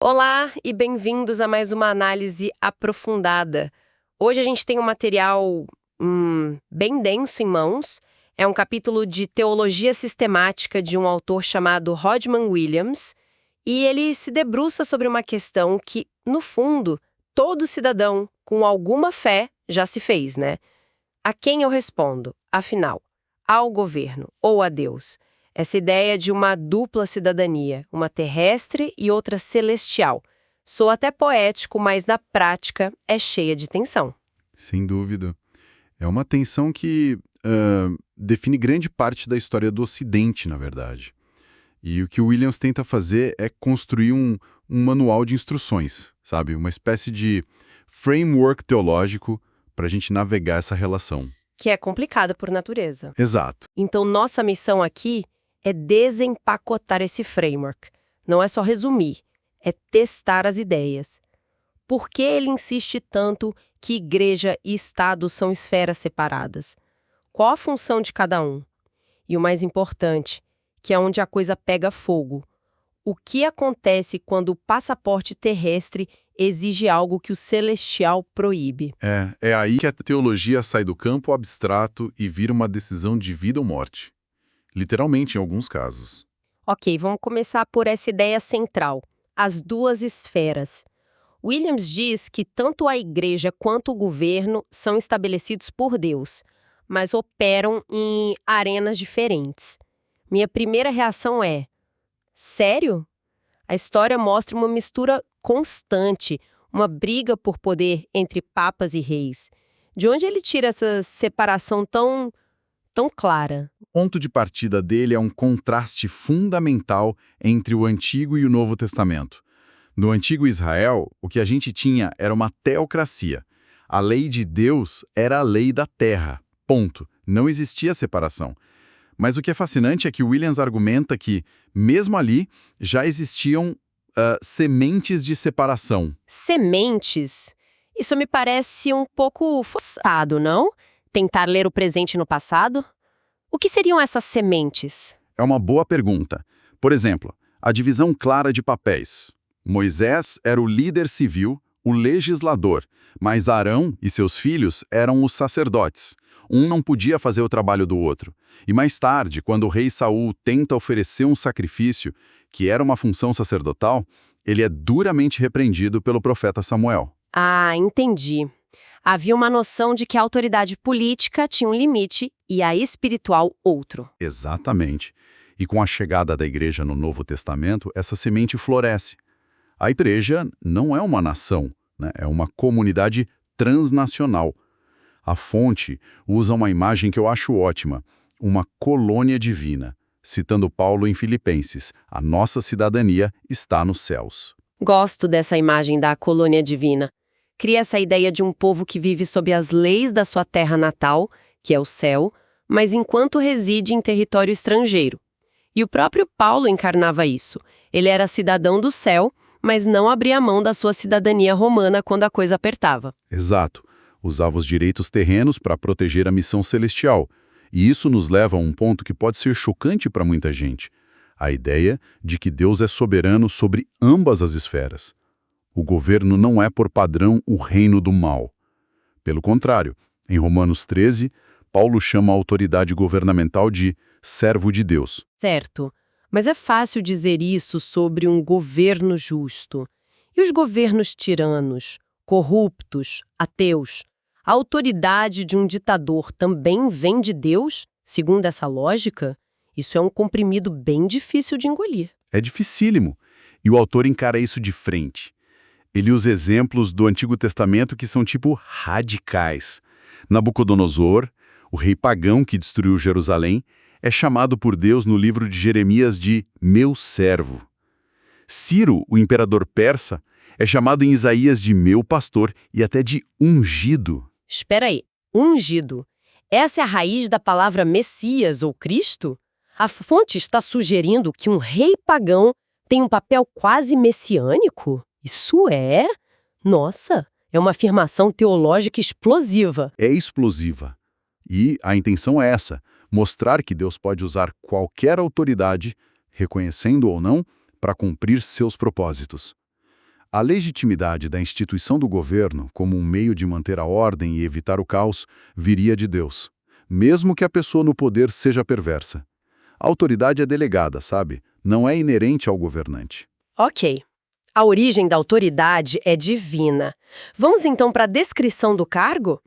Olá e bem-vindos a mais uma análise aprofundada. Hoje a gente tem um material bem denso em mãos. É um capítulo de teologia sistemática de um autor chamado Rodman Williams, e ele se debruça sobre uma questão que, no fundo, todo cidadão com alguma fé já se fez, né? A quem eu respondo? Afinal, ao governo ou a Deus? Essa ideia de uma dupla cidadania, uma terrestre e outra celestial. Soa até poético, mas na prática é cheia de tensão. Sem dúvida. É uma tensão que define grande parte da história do Ocidente, na verdade. E o que o Williams tenta fazer é construir um manual de instruções, sabe? Uma espécie de framework teológico para a gente navegar essa relação. Que é complicado por natureza. Exato. Então, nossa missão aqui é desempacotar esse framework. Não é só resumir, é testar as ideias. Por que ele insiste tanto que igreja e Estado são esferas separadas? Qual a função de cada um? E o mais importante, que é onde a coisa pega fogo. O que acontece quando o passaporte terrestre exige algo que o celestial proíbe? É aí que a teologia sai do campo abstrato e vira uma decisão de vida ou morte. Literalmente, em alguns casos. Ok, vamos começar por essa ideia central, as duas esferas. Williams diz que tanto a igreja quanto o governo são estabelecidos por Deus, mas operam em arenas diferentes. Minha primeira reação é: sério? A história mostra uma mistura constante, uma briga por poder entre papas e reis. De onde ele tira essa separação tão clara? O ponto de partida dele é um contraste fundamental entre o Antigo e o Novo Testamento. No Antigo Israel, o que a gente tinha era uma teocracia. A lei de Deus era a lei da terra. Ponto. Não existia separação. Mas o que é fascinante é que Williams argumenta que, mesmo ali, já existiam sementes de separação. Sementes? Isso me parece um pouco forçado, não? Tentar ler o presente no passado? O que seriam essas sementes? É uma boa pergunta. Por exemplo, a divisão clara de papéis. Moisés era o líder civil, o legislador, mas Arão e seus filhos eram os sacerdotes. Um não podia fazer o trabalho do outro. E mais tarde, quando o rei Saul tenta oferecer um sacrifício, que era uma função sacerdotal, ele é duramente repreendido pelo profeta Samuel. Ah, entendi. Havia uma noção de que a autoridade política tinha um limite e a espiritual outro. Exatamente. E com a chegada da igreja no Novo Testamento, essa semente floresce. A igreja não é uma nação, né? É uma comunidade transnacional. A fonte usa uma imagem que eu acho ótima, uma colônia divina. Citando Paulo em Filipenses, a nossa cidadania está nos céus. Gosto dessa imagem da colônia divina. Cria essa ideia de um povo que vive sob as leis da sua terra natal, que é o céu, mas enquanto reside em território estrangeiro. E o próprio Paulo encarnava isso. Ele era cidadão do céu, mas não abria mão da sua cidadania romana quando a coisa apertava. Exato. Usava os direitos terrenos para proteger a missão celestial. E isso nos leva a um ponto que pode ser chocante para muita gente. A ideia de que Deus é soberano sobre ambas as esferas. O governo não é, por padrão, o reino do mal. Pelo contrário, em Romanos 13, Paulo chama a autoridade governamental de servo de Deus. Certo, mas é fácil dizer isso sobre um governo justo. E os governos tiranos, corruptos, ateus? A autoridade de um ditador também vem de Deus, segundo essa lógica? Isso é um comprimido bem difícil de engolir. É dificílimo. E o autor encara isso de frente. Ele usa exemplos do Antigo Testamento que são tipo radicais. Nabucodonosor, o rei pagão que destruiu Jerusalém, é chamado por Deus no livro de Jeremias de meu servo. Ciro, o imperador persa, é chamado em Isaías de meu pastor e até de ungido. Espera aí, ungido. Essa é a raiz da palavra Messias ou Cristo? A fonte está sugerindo que um rei pagão tem um papel quase messiânico? Isso é? Nossa, é uma afirmação teológica explosiva. É explosiva. E a intenção é essa, mostrar que Deus pode usar qualquer autoridade, reconhecendo ou não, para cumprir seus propósitos. A legitimidade da instituição do governo, como um meio de manter a ordem e evitar o caos, viria de Deus, mesmo que a pessoa no poder seja perversa. A autoridade é delegada, sabe? Não é inerente ao governante. Ok. A origem da autoridade é divina. Vamos então para a descrição do cargo?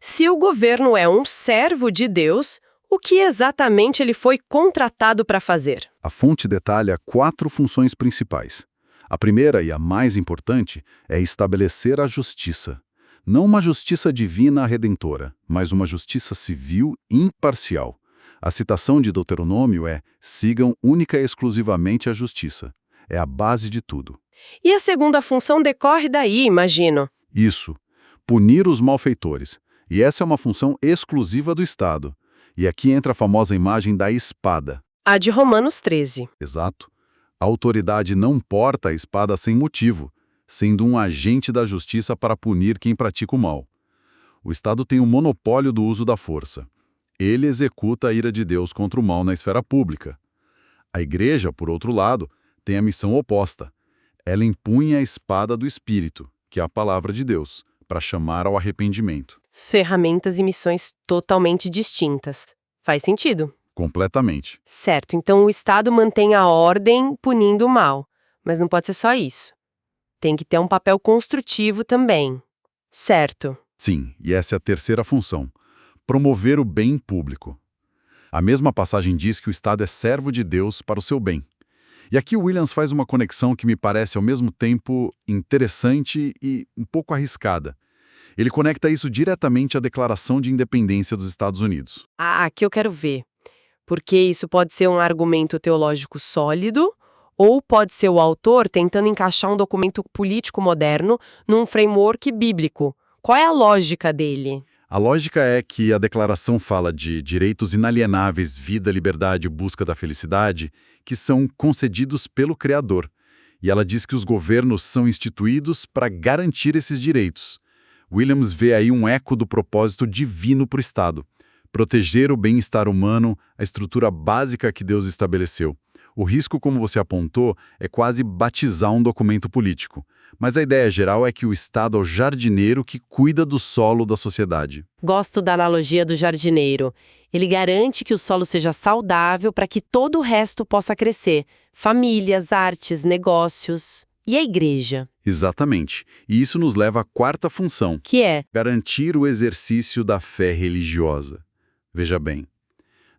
Se o governo é um servo de Deus, o que exatamente ele foi contratado para fazer? A fonte detalha 4 funções principais. A primeira e a mais importante é estabelecer a justiça. Não uma justiça divina redentora, mas uma justiça civil imparcial. A citação de Deuteronômio é: sigam única e exclusivamente a justiça. É a base de tudo. E a segunda função decorre daí, imagino. Isso, punir os malfeitores. E essa é uma função exclusiva do Estado. E aqui entra a famosa imagem da espada. A de Romanos 13. Exato. A autoridade não porta a espada sem motivo, sendo um agente da justiça para punir quem pratica o mal. O Estado tem o monopólio do uso da força. Ele executa a ira de Deus contra o mal na esfera pública. A Igreja, por outro lado, tem a missão oposta. Ela empunha a espada do Espírito, que é a palavra de Deus, para chamar ao arrependimento. Ferramentas e missões totalmente distintas. Faz sentido. Completamente. Certo, então o Estado mantém a ordem punindo o mal. Mas não pode ser só isso. Tem que ter um papel construtivo também. Certo. Sim, e essa é a terceira função: promover o bem público. A mesma passagem diz que o Estado é servo de Deus para o seu bem. E aqui o Williams faz uma conexão que me parece ao mesmo tempo interessante e um pouco arriscada. Ele conecta isso diretamente à Declaração de Independência dos Estados Unidos. Ah, aqui eu quero ver. Porque isso pode ser um argumento teológico sólido, ou pode ser o autor tentando encaixar um documento político moderno num framework bíblico. Qual é a lógica dele? A lógica é que a declaração fala de direitos inalienáveis, vida, liberdade e busca da felicidade, que são concedidos pelo Criador. E ela diz que os governos são instituídos para garantir esses direitos. Williams vê aí um eco do propósito divino para o Estado: proteger o bem-estar humano, a estrutura básica que Deus estabeleceu. O risco, como você apontou, é quase batizar um documento político. Mas a ideia geral é que o Estado é o jardineiro que cuida do solo da sociedade. Gosto da analogia do jardineiro. Ele garante que o solo seja saudável para que todo o resto possa crescer. Famílias, artes, negócios e a igreja. Exatamente. E isso nos leva à quarta função, Que é? garantir o exercício da fé religiosa. Veja bem,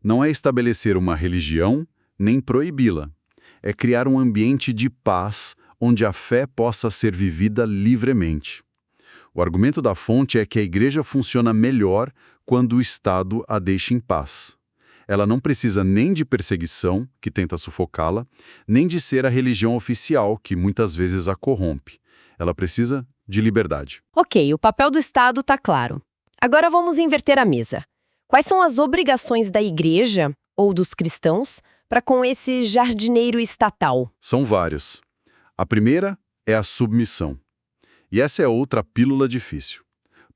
não é estabelecer uma religião, nem proibi-la. É criar um ambiente de paz onde a fé possa ser vivida livremente. O argumento da fonte é que a igreja funciona melhor quando o Estado a deixa em paz. Ela não precisa nem de perseguição, que tenta sufocá-la, nem de ser a religião oficial, que muitas vezes a corrompe. Ela precisa de liberdade. Ok, o papel do Estado está claro. Agora vamos inverter a mesa. Quais são as obrigações da igreja, ou dos cristãos, para com esse jardineiro estatal? São vários. A primeira é a submissão. E essa é outra pílula difícil.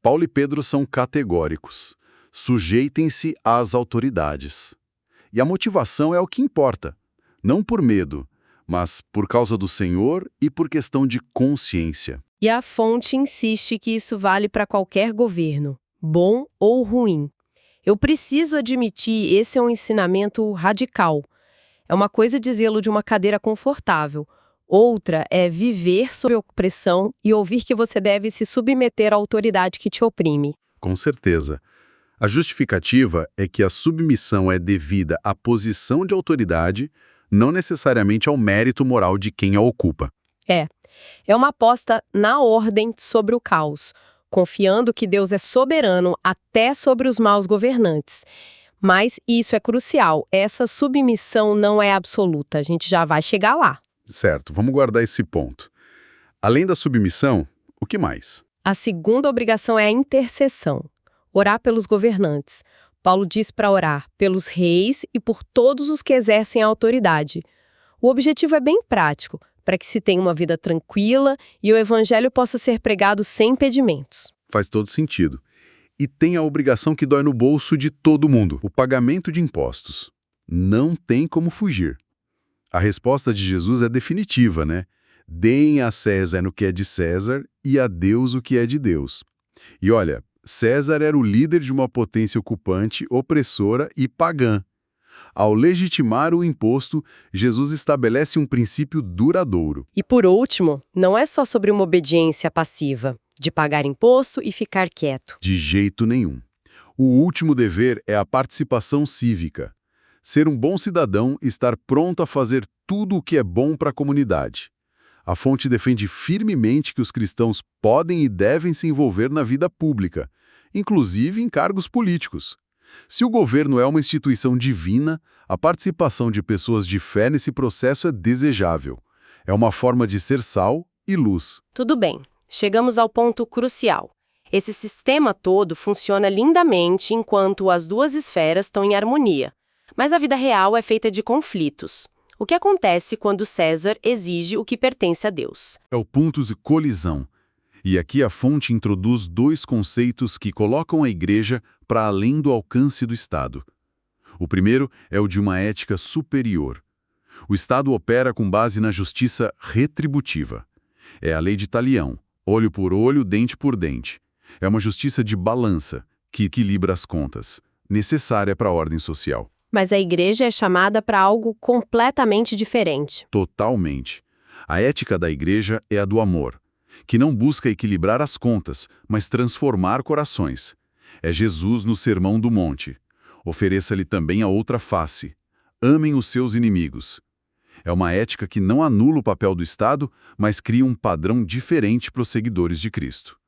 Paulo e Pedro são categóricos. Sujeitem-se às autoridades. E a motivação é o que importa. Não por medo, mas por causa do Senhor e por questão de consciência. E a fonte insiste que isso vale para qualquer governo, bom ou ruim. Eu preciso admitir, esse é um ensinamento radical. É uma coisa dizê-lo de uma cadeira confortável. Outra é viver sob opressão e ouvir que você deve se submeter à autoridade que te oprime. Com certeza. A justificativa é que a submissão é devida à posição de autoridade, não necessariamente ao mérito moral de quem a ocupa. É uma aposta na ordem sobre o caos, confiando que Deus é soberano até sobre os maus governantes. Mas isso é crucial, essa submissão não é absoluta, a gente já vai chegar lá. Certo, vamos guardar esse ponto. Além da submissão, o que mais? A segunda obrigação é a intercessão, orar pelos governantes. Paulo diz para orar pelos reis e por todos os que exercem a autoridade. O objetivo é bem prático, para que se tenha uma vida tranquila e o evangelho possa ser pregado sem impedimentos. Faz todo sentido. E tem a obrigação que dói no bolso de todo mundo: o pagamento de impostos. Não tem como fugir. A resposta de Jesus é definitiva, né? Deem a César o que é de César e a Deus o que é de Deus. E olha, César era o líder de uma potência ocupante, opressora e pagã. Ao legitimar o imposto, Jesus estabelece um princípio duradouro. E por último, não é só sobre uma obediência passiva, de pagar imposto e ficar quieto. De jeito nenhum. O último dever é a participação cívica. Ser um bom cidadão e estar pronto a fazer tudo o que é bom para a comunidade. A fonte defende firmemente que os cristãos podem e devem se envolver na vida pública, inclusive em cargos políticos. Se o governo é uma instituição divina, a participação de pessoas de fé nesse processo é desejável. É uma forma de ser sal e luz. Tudo bem, chegamos ao ponto crucial. Esse sistema todo funciona lindamente enquanto as duas esferas estão em harmonia. Mas a vida real é feita de conflitos. O que acontece quando César exige o que pertence a Deus? É o ponto de colisão. E aqui a fonte introduz dois conceitos que colocam a igreja para além do alcance do Estado. O primeiro é o de uma ética superior. O Estado opera com base na justiça retributiva. É a lei de talião, olho por olho, dente por dente. É uma justiça de balança, que equilibra as contas, necessária para a ordem social. Mas a igreja é chamada para algo completamente diferente. Totalmente. A ética da igreja é a do amor, que não busca equilibrar as contas, mas transformar corações. É Jesus no Sermão do Monte. Ofereça-lhe também a outra face. Amem os seus inimigos. É uma ética que não anula o papel do Estado, mas cria um padrão diferente para os seguidores de Cristo.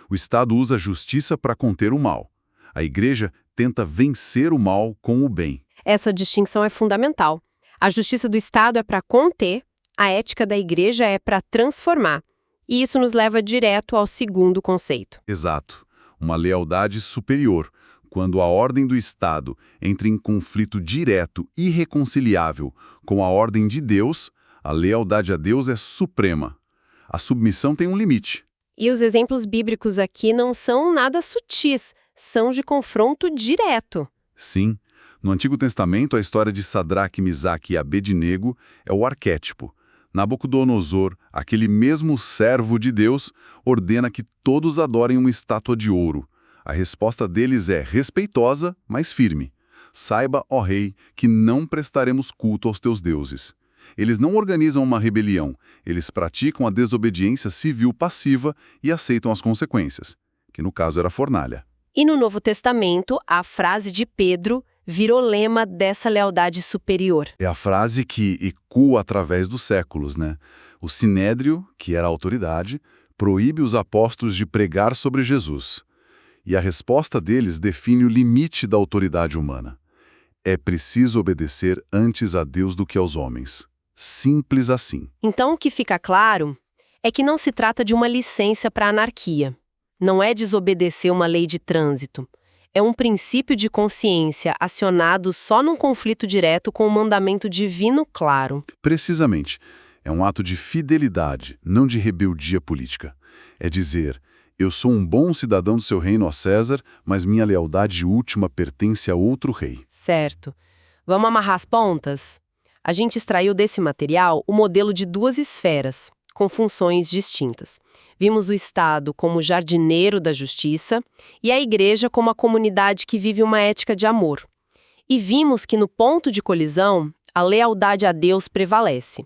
O Estado usa a justiça para conter o mal. A igreja tenta vencer o mal com o bem. Essa distinção é fundamental. A justiça do Estado é para conter, a ética da igreja é para transformar. E isso nos leva direto ao segundo conceito. Exato. Uma lealdade superior. Quando a ordem do Estado entra em conflito direto e irreconciliável com a ordem de Deus, a lealdade a Deus é suprema. A submissão tem um limite. E os exemplos bíblicos aqui não são nada sutis, são de confronto direto. Sim. No Antigo Testamento, a história de Sadraque, Misaque e Abednego é o arquétipo. Nabucodonosor, aquele mesmo servo de Deus, ordena que todos adorem uma estátua de ouro. A resposta deles é respeitosa, mas firme. Saiba, ó rei, que não prestaremos culto aos teus deuses. Eles não organizam uma rebelião, eles praticam a desobediência civil passiva e aceitam as consequências, que no caso era a fornalha. E no Novo Testamento, a frase de Pedro virou lema dessa lealdade superior. É a frase que ecoa através dos séculos, né? O Sinédrio, que era a autoridade, proíbe os apóstolos de pregar sobre Jesus. E a resposta deles define o limite da autoridade humana. É preciso obedecer antes a Deus do que aos homens. Simples assim. Então, o que fica claro é que não se trata de uma licença para a anarquia. Não é desobedecer uma lei de trânsito. É um princípio de consciência acionado só num conflito direto com o mandamento divino claro. Precisamente. É um ato de fidelidade, não de rebeldia política. É dizer, eu sou um bom cidadão do seu reino, ó César, mas minha lealdade última pertence a outro rei. Certo. Vamos amarrar as pontas? A gente extraiu desse material o modelo de duas esferas, com funções distintas. Vimos o Estado como jardineiro da justiça e a Igreja como a comunidade que vive uma ética de amor. E vimos que no ponto de colisão, a lealdade a Deus prevalece.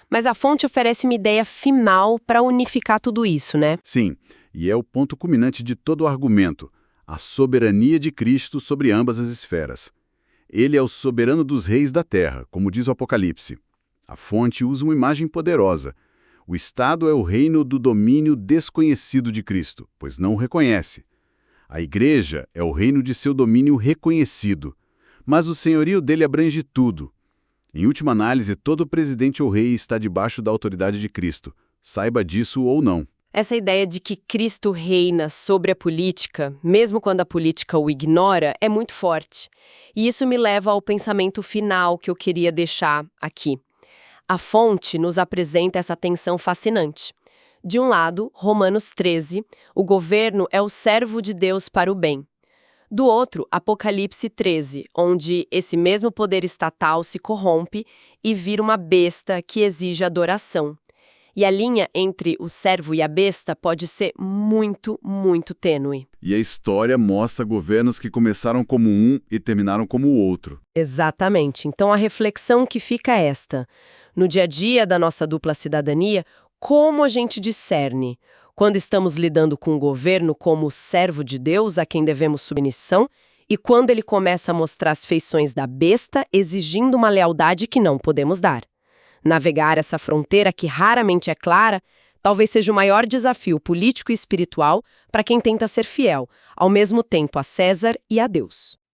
Mas a fonte oferece uma ideia final para unificar tudo isso, né? Sim, e é o ponto culminante de todo o argumento, a soberania de Cristo sobre ambas as esferas. Ele é o soberano dos reis da terra, como diz o Apocalipse. A fonte usa uma imagem poderosa. O Estado é o reino do domínio desconhecido de Cristo, pois não o reconhece. A Igreja é o reino de seu domínio reconhecido, mas o senhorio dele abrange tudo. Em última análise, todo presidente ou rei está debaixo da autoridade de Cristo, saiba disso ou não. Essa ideia de que Cristo reina sobre a política, mesmo quando a política o ignora, é muito forte. E isso me leva ao pensamento final que eu queria deixar aqui. A fonte nos apresenta essa tensão fascinante. De um lado, Romanos 13, o governo é o servo de Deus para o bem. Do outro, Apocalipse 13, onde esse mesmo poder estatal se corrompe e vira uma besta que exige adoração. E a linha entre o servo e a besta pode ser muito, muito tênue. E a história mostra governos que começaram como um e terminaram como o outro. Exatamente. Então a reflexão que fica é esta. No dia a dia da nossa dupla cidadania, como a gente discerne quando estamos lidando com o governo como servo de Deus a quem devemos submissão e quando ele começa a mostrar as feições da besta exigindo uma lealdade que não podemos dar. Navegar essa fronteira que raramente é clara talvez seja o maior desafio político e espiritual para quem tenta ser fiel, ao mesmo tempo a César e a Deus.